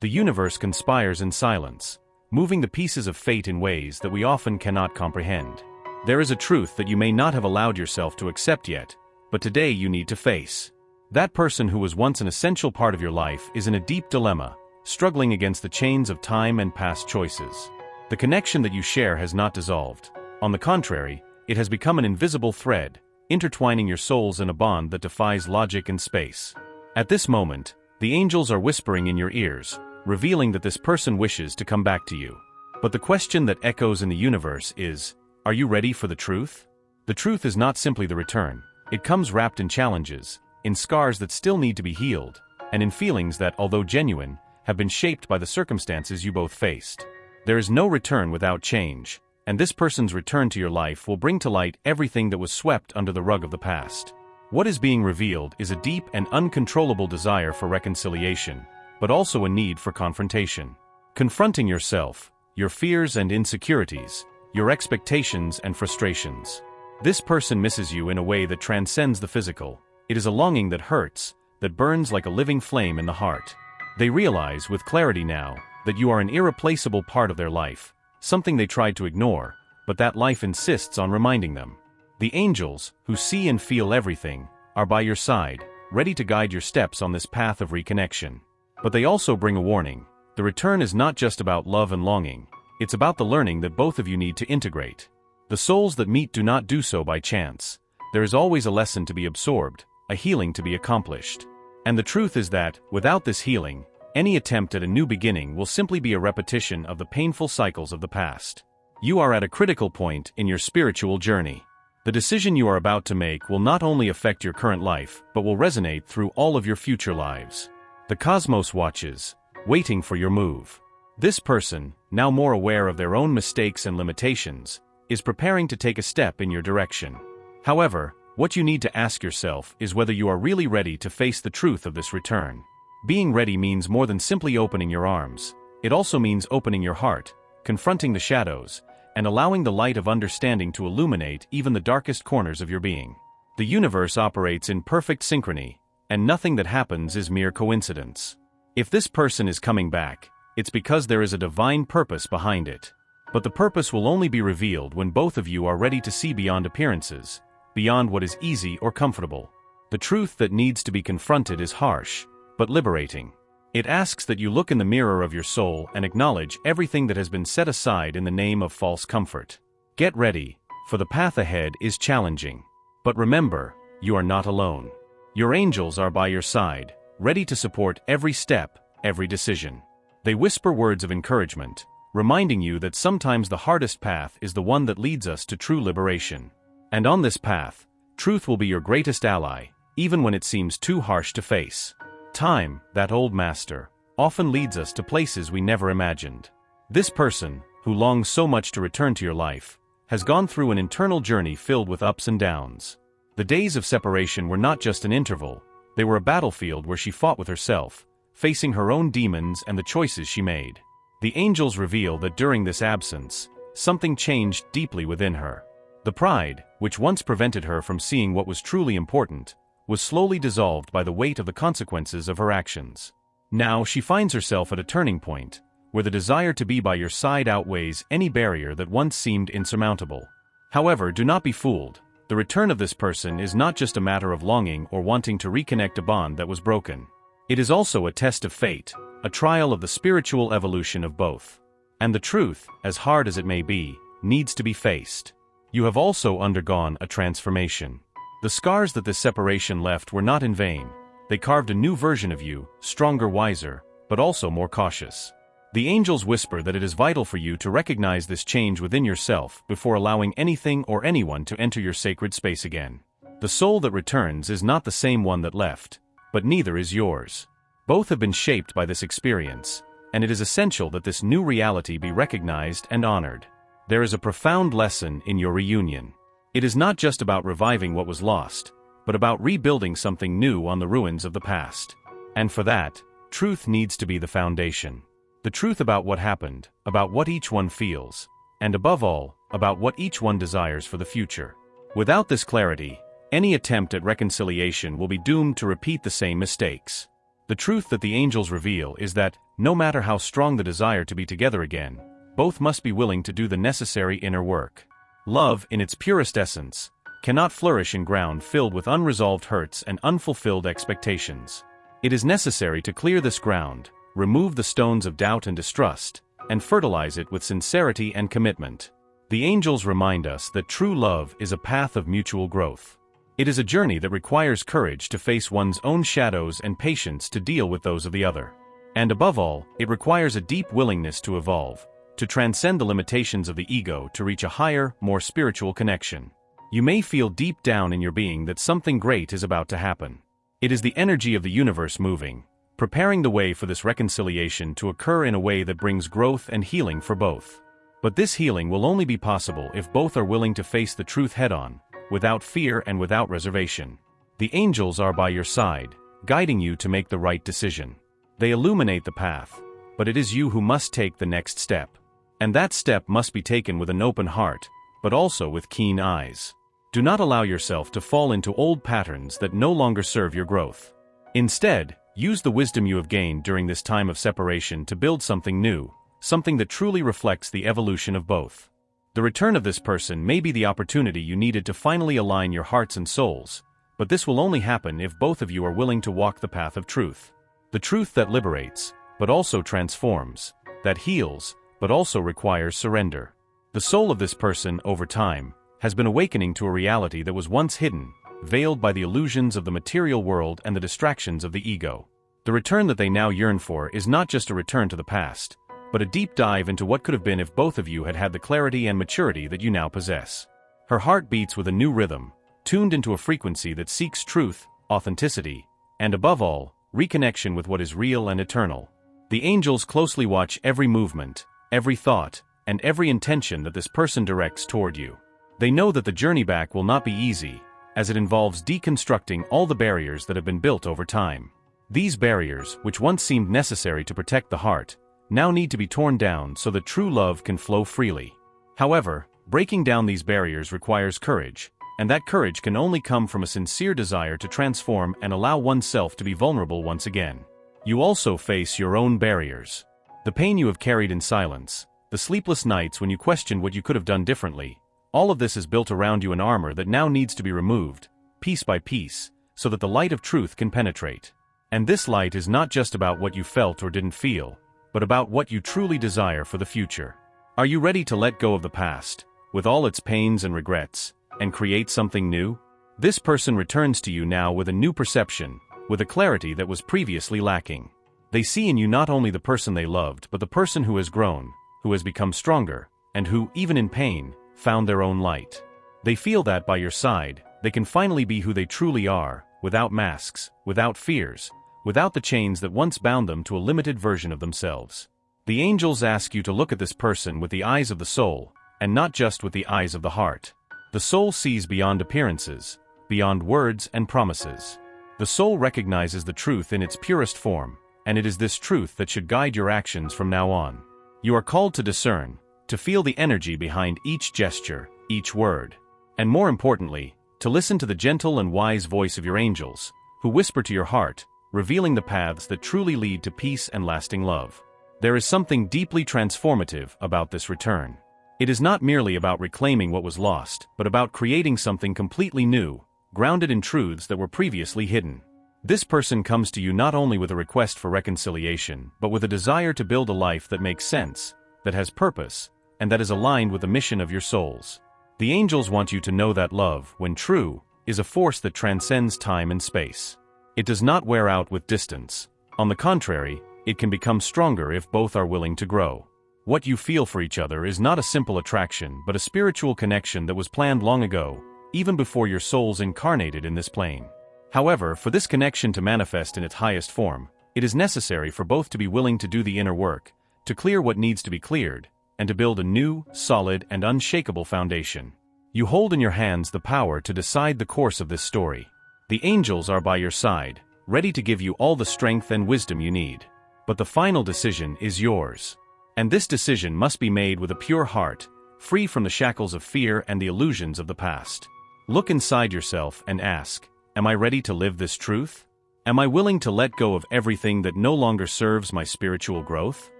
The universe conspires in silence, moving the pieces of fate in ways that we often cannot comprehend. There is a truth that you may not have allowed yourself to accept yet, but today you need to face. That person who was once an essential part of your life is in a deep dilemma, struggling against the chains of time and past choices. The connection that you share has not dissolved. On the contrary, it has become an invisible thread, intertwining your souls in a bond that defies logic and space. At this moment, the angels are whispering in your ears, revealing that this person wishes to come back to you. But the question that echoes in the universe is, are you ready for the truth? The truth is not simply the return. It comes wrapped in challenges, in scars that still need to be healed, and in feelings that, although genuine, have been shaped by the circumstances you both faced. There is no return without change, and this person's return to your life will bring to light everything that was swept under the rug of the past. What is being revealed is a deep and uncontrollable desire for reconciliation, but also a need for confrontation. Confronting yourself, your fears and insecurities, your expectations and frustrations. This person misses you in a way that transcends the physical. It is a longing that hurts, that burns like a living flame in the heart. They realize with clarity now that you are an irreplaceable part of their life, something they tried to ignore, but that life insists on reminding them. The angels, who see and feel everything, are by your side, ready to guide your steps on this path of reconnection. But they also bring a warning. The return is not just about love and longing, it's about the learning that both of you need to integrate. The souls that meet do not do so by chance. There is always a lesson to be absorbed, a healing to be accomplished. And the truth is that, without this healing, any attempt at a new beginning will simply be a repetition of the painful cycles of the past. You are at a critical point in your spiritual journey. The decision you are about to make will not only affect your current life, but will resonate through all of your future lives. The cosmos watches, waiting for your move. This person, now more aware of their own mistakes and limitations, is preparing to take a step in your direction. However, what you need to ask yourself is whether you are really ready to face the truth of this return. Being ready means more than simply opening your arms. It also means opening your heart, confronting the shadows, and allowing the light of understanding to illuminate even the darkest corners of your being. The universe operates in perfect synchrony, and nothing that happens is mere coincidence. If this person is coming back, it's because there is a divine purpose behind it. But the purpose will only be revealed when both of you are ready to see beyond appearances, beyond what is easy or comfortable. The truth that needs to be confronted is harsh, but liberating. It asks that you look in the mirror of your soul and acknowledge everything that has been set aside in the name of false comfort. Get ready, for the path ahead is challenging. But remember, you are not alone. Your angels are by your side, ready to support every step, every decision. They whisper words of encouragement, reminding you that sometimes the hardest path is the one that leads us to true liberation. And on this path, truth will be your greatest ally, even when it seems too harsh to face. Time, that old master, often leads us to places we never imagined. This person, who longs so much to return to your life, has gone through an internal journey filled with ups and downs. The days of separation were not just an interval, they were a battlefield where she fought with herself, facing her own demons and the choices she made. The angels reveal that during this absence, something changed deeply within her. The pride, which once prevented her from seeing what was truly important, was slowly dissolved by the weight of the consequences of her actions. Now she finds herself at a turning point, where the desire to be by your side outweighs any barrier that once seemed insurmountable. However, do not be fooled. The return of this person is not just a matter of longing or wanting to reconnect a bond that was broken. It is also a test of fate, a trial of the spiritual evolution of both. And the truth, as hard as it may be, needs to be faced. You have also undergone a transformation. The scars that this separation left were not in vain. They carved a new version of you, stronger, wiser, but also more cautious. The angels whisper that it is vital for you to recognize this change within yourself before allowing anything or anyone to enter your sacred space again. The soul that returns is not the same one that left, but neither is yours. Both have been shaped by this experience, and it is essential that this new reality be recognized and honored. There is a profound lesson in your reunion. It is not just about reviving what was lost, but about rebuilding something new on the ruins of the past. And for that, truth needs to be the foundation. The truth about what happened, about what each one feels, and above all, about what each one desires for the future. Without this clarity, any attempt at reconciliation will be doomed to repeat the same mistakes. The truth that the angels reveal is that, no matter how strong the desire to be together again, both must be willing to do the necessary inner work. Love, in its purest essence, cannot flourish in ground filled with unresolved hurts and unfulfilled expectations. It is necessary to clear this ground, remove the stones of doubt and distrust, and fertilize it with sincerity and commitment. The angels remind us that true love is a path of mutual growth. It is a journey that requires courage to face one's own shadows and patience to deal with those of the other. And above all, it requires a deep willingness to evolve, to transcend the limitations of the ego to reach a higher, more spiritual connection. You may feel deep down in your being that something great is about to happen. It is the energy of the universe moving, preparing the way for this reconciliation to occur in a way that brings growth and healing for both. But this healing will only be possible if both are willing to face the truth head-on, without fear and without reservation. The angels are by your side, guiding you to make the right decision. They illuminate the path, but it is you who must take the next step. And that step must be taken with an open heart, but also with keen eyes. Do not allow yourself to fall into old patterns that no longer serve your growth. Instead, use the wisdom you have gained during this time of separation to build something new, something that truly reflects the evolution of both. The return of this person may be the opportunity you needed to finally align your hearts and souls, but this will only happen if both of you are willing to walk the path of truth. The truth that liberates, but also transforms, that heals, but also requires surrender. The soul of this person, over time, has been awakening to a reality that was once hidden, veiled by the illusions of the material world and the distractions of the ego. The return that they now yearn for is not just a return to the past, but a deep dive into what could have been if both of you had had the clarity and maturity that you now possess. Her heart beats with a new rhythm, tuned into a frequency that seeks truth, authenticity, and above all, reconnection with what is real and eternal. The angels closely watch every movement, every thought, and every intention that this person directs toward you. They know that the journey back will not be easy, as it involves deconstructing all the barriers that have been built over time. These barriers, which once seemed necessary to protect the heart, now need to be torn down so that true love can flow freely. However, breaking down these barriers requires courage, and that courage can only come from a sincere desire to transform and allow oneself to be vulnerable once again. You also face your own barriers. The pain you have carried in silence, the sleepless nights when you questioned what you could have done differently, all of this is built around you an armor that now needs to be removed, piece by piece, so that the light of truth can penetrate. And this light is not just about what you felt or didn't feel, but about what you truly desire for the future. Are you ready to let go of the past, with all its pains and regrets, and create something new? This person returns to you now with a new perception, with a clarity that was previously lacking. They see in you not only the person they loved, but the person who has grown, who has become stronger, and who, even in pain, found their own light. They feel that by your side, they can finally be who they truly are, without masks, without fears, without the chains that once bound them to a limited version of themselves. The angels ask you to look at this person with the eyes of the soul, and not just with the eyes of the heart. The soul sees beyond appearances, beyond words and promises. The soul recognizes the truth in its purest form, and it is this truth that should guide your actions from now on. You are called to discern, to feel the energy behind each gesture, each word, and more importantly, to listen to the gentle and wise voice of your angels, who whisper to your heart, revealing the paths that truly lead to peace and lasting love. There is something deeply transformative about this return. It is not merely about reclaiming what was lost, but about creating something completely new, grounded in truths that were previously hidden. This person comes to you not only with a request for reconciliation, but with a desire to build a life that makes sense, that has purpose, and that is aligned with the mission of your souls. The angels want you to know that love, when true, is a force that transcends time and space. It does not wear out with distance. On the contrary, it can become stronger if both are willing to grow. What you feel for each other is not a simple attraction but a spiritual connection that was planned long ago, even before your souls incarnated in this plane. However, for this connection to manifest in its highest form, it is necessary for both to be willing to do the inner work, to clear what needs to be cleared, and to build a new, solid, and unshakable foundation. You hold in your hands the power to decide the course of this story. The angels are by your side, ready to give you all the strength and wisdom you need. But the final decision is yours. And this decision must be made with a pure heart, free from the shackles of fear and the illusions of the past. Look inside yourself and ask, am I ready to live this truth? Am I willing to let go of everything that no longer serves my spiritual growth?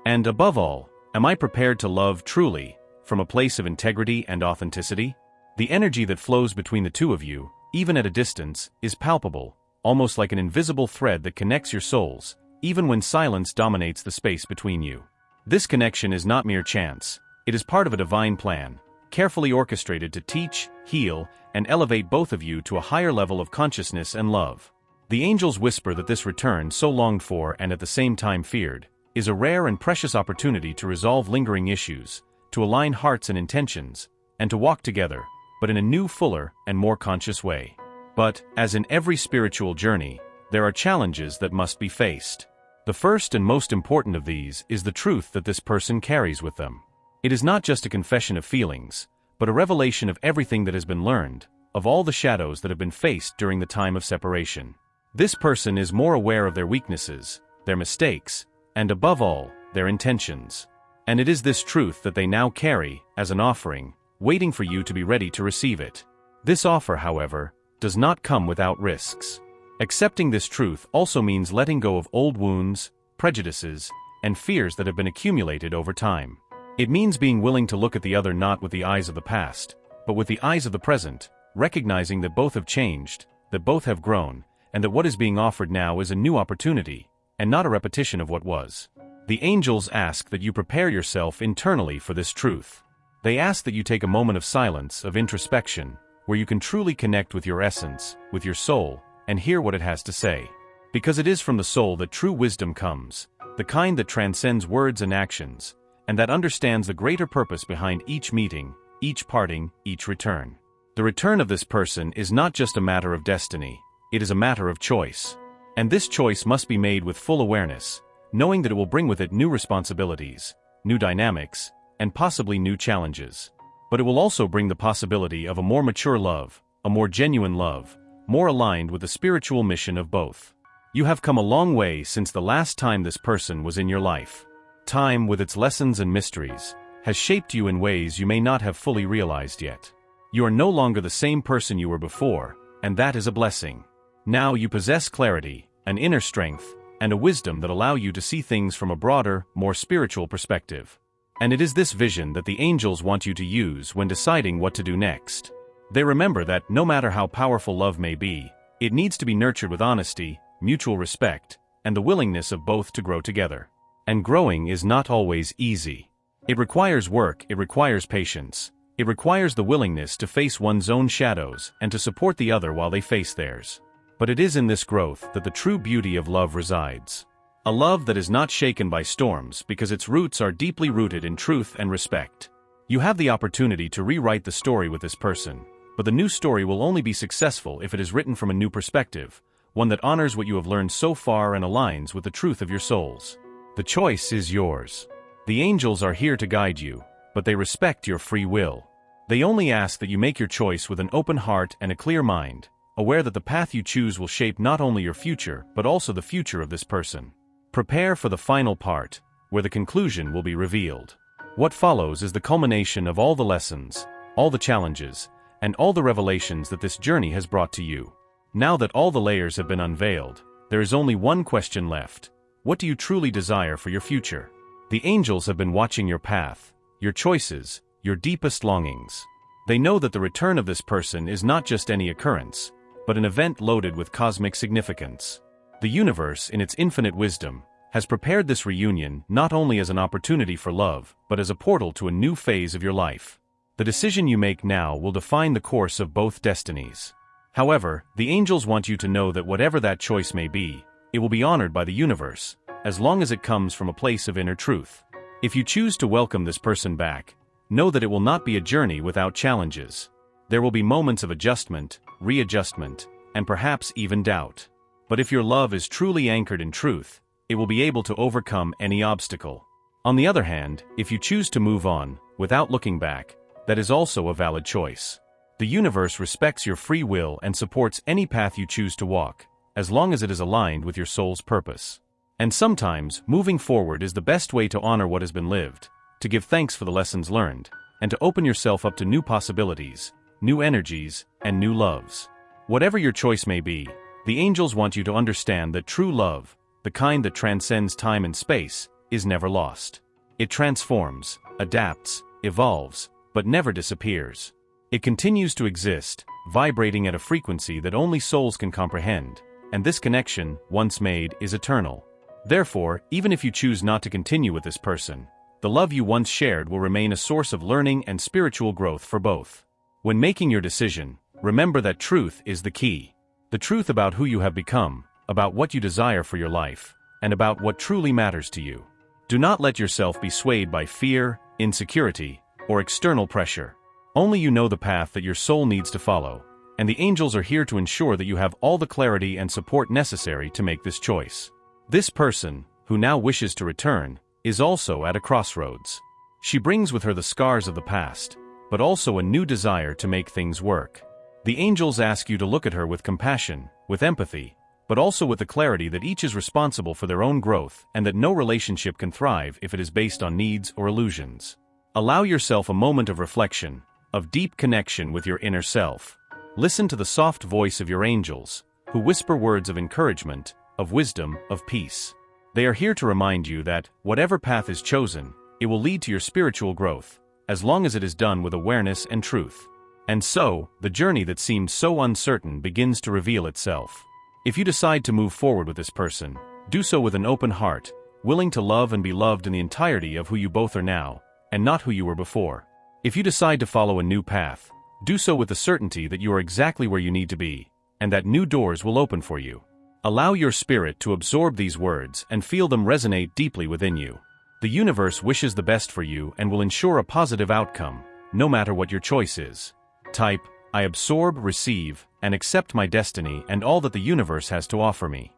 And above all, am I prepared to love truly, from a place of integrity and authenticity? The energy that flows between the two of you, even at a distance, is palpable, almost like an invisible thread that connects your souls, even when silence dominates the space between you. This connection is not mere chance. It is part of a divine plan, carefully orchestrated to teach, heal, and elevate both of you to a higher level of consciousness and love. The angels whisper that this return, so longed for and at the same time feared, is a rare and precious opportunity to resolve lingering issues, to align hearts and intentions, and to walk together, but in a new, fuller, and more conscious way. But, as in every spiritual journey, there are challenges that must be faced. The first and most important of these is the truth that this person carries with them. It is not just a confession of feelings, but a revelation of everything that has been learned, of all the shadows that have been faced during the time of separation. This person is more aware of their weaknesses, their mistakes, and above all, their intentions. And it is this truth that they now carry, as an offering, waiting for you to be ready to receive it. This offer, however, does not come without risks. Accepting this truth also means letting go of old wounds, prejudices, and fears that have been accumulated over time. It means being willing to look at the other not with the eyes of the past, but with the eyes of the present, recognizing that both have changed, that both have grown, and that what is being offered now is a new opportunity, and not a repetition of what was. The angels ask that you prepare yourself internally for this truth. They ask that you take a moment of silence, of introspection, where you can truly connect with your essence, with your soul, and hear what it has to say. Because it is from the soul that true wisdom comes, the kind that transcends words and actions, and that understands the greater purpose behind each meeting, each parting, each return. The return of this person is not just a matter of destiny, it is a matter of choice. And this choice must be made with full awareness, knowing that it will bring with it new responsibilities, new dynamics, and possibly new challenges. But it will also bring the possibility of a more mature love, a more genuine love, more aligned with the spiritual mission of both. You have come a long way since the last time this person was in your life. Time, with its lessons and mysteries, has shaped you in ways you may not have fully realized yet. You are no longer the same person you were before, and that is a blessing. Now you possess clarity, an inner strength, and a wisdom that allow you to see things from a broader, more spiritual perspective. And it is this vision that the angels want you to use when deciding what to do next. They remember that, no matter how powerful love may be, it needs to be nurtured with honesty, mutual respect, and the willingness of both to grow together. And growing is not always easy. It requires work, it requires patience, it requires the willingness to face one's own shadows and to support the other while they face theirs. But it is in this growth that the true beauty of love resides. A love that is not shaken by storms because its roots are deeply rooted in truth and respect. You have the opportunity to rewrite the story with this person, but the new story will only be successful if it is written from a new perspective, one that honors what you have learned so far and aligns with the truth of your souls. The choice is yours. The angels are here to guide you, but they respect your free will. They only ask that you make your choice with an open heart and a clear mind, aware that the path you choose will shape not only your future but also the future of this person. Prepare for the final part, where the conclusion will be revealed. What follows is the culmination of all the lessons, all the challenges, and all the revelations that this journey has brought to you. Now that all the layers have been unveiled, there is only one question left. What do you truly desire for your future? The angels have been watching your path, your choices, your deepest longings. They know that the return of this person is not just any occurrence, but an event loaded with cosmic significance. The universe, in its infinite wisdom, has prepared this reunion not only as an opportunity for love, but as a portal to a new phase of your life. The decision you make now will define the course of both destinies. However, the angels want you to know that whatever that choice may be, it will be honored by the universe, as long as it comes from a place of inner truth. If you choose to welcome this person back, know that it will not be a journey without challenges. There will be moments of adjustment, readjustment, and perhaps even doubt. But if your love is truly anchored in truth, it will be able to overcome any obstacle. On the other hand, if you choose to move on, without looking back, that is also a valid choice. The universe respects your free will and supports any path you choose to walk, as long as it is aligned with your soul's purpose. And sometimes, moving forward is the best way to honor what has been lived, to give thanks for the lessons learned, and to open yourself up to new possibilities, new energies, and new loves. Whatever your choice may be, The angels want you to understand that true love, the kind that transcends time and space, is never lost. It transforms, adapts, evolves, but never disappears. It continues to exist, vibrating at a frequency that only souls can comprehend, and this connection, once made, is eternal. Therefore, even if you choose not to continue with this person, the love you once shared will remain a source of learning and spiritual growth for both. When making your decision, remember that truth is the key. The truth about who you have become, about what you desire for your life, and about what truly matters to you. Do not let yourself be swayed by fear, insecurity, or external pressure. Only you know the path that your soul needs to follow, and the angels are here to ensure that you have all the clarity and support necessary to make this choice. This person, who now wishes to return, is also at a crossroads. She brings with her the scars of the past, but also a new desire to make things work. The angels ask you to look at her with compassion, with empathy, but also with the clarity that each is responsible for their own growth and that no relationship can thrive if it is based on needs or illusions. Allow yourself a moment of reflection, of deep connection with your inner self. Listen to the soft voice of your angels, who whisper words of encouragement, of wisdom, of peace. They are here to remind you that, whatever path is chosen, it will lead to your spiritual growth, as long as it is done with awareness and truth. And so, the journey that seemed so uncertain begins to reveal itself. If you decide to move forward with this person, do so with an open heart, willing to love and be loved in the entirety of who you both are now, and not who you were before. If you decide to follow a new path, do so with the certainty that you are exactly where you need to be, and that new doors will open for you. Allow your spirit to absorb these words and feel them resonate deeply within you. The universe wishes the best for you and will ensure a positive outcome, no matter what your choice is. Type, I absorb, receive, and accept my destiny and all that the universe has to offer me.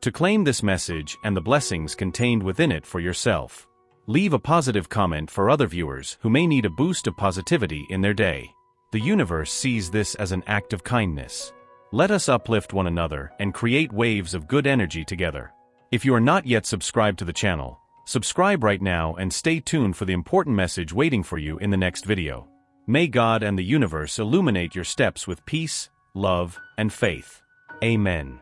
To claim this message and the blessings contained within it for yourself, leave a positive comment for other viewers who may need a boost of positivity in their day. The universe sees this as an act of kindness. Let us uplift one another and create waves of good energy together. If you are not yet subscribed to the channel, subscribe right now and stay tuned for the important message waiting for you in the next video. May God and the universe illuminate your steps with peace, love, and faith. Amen.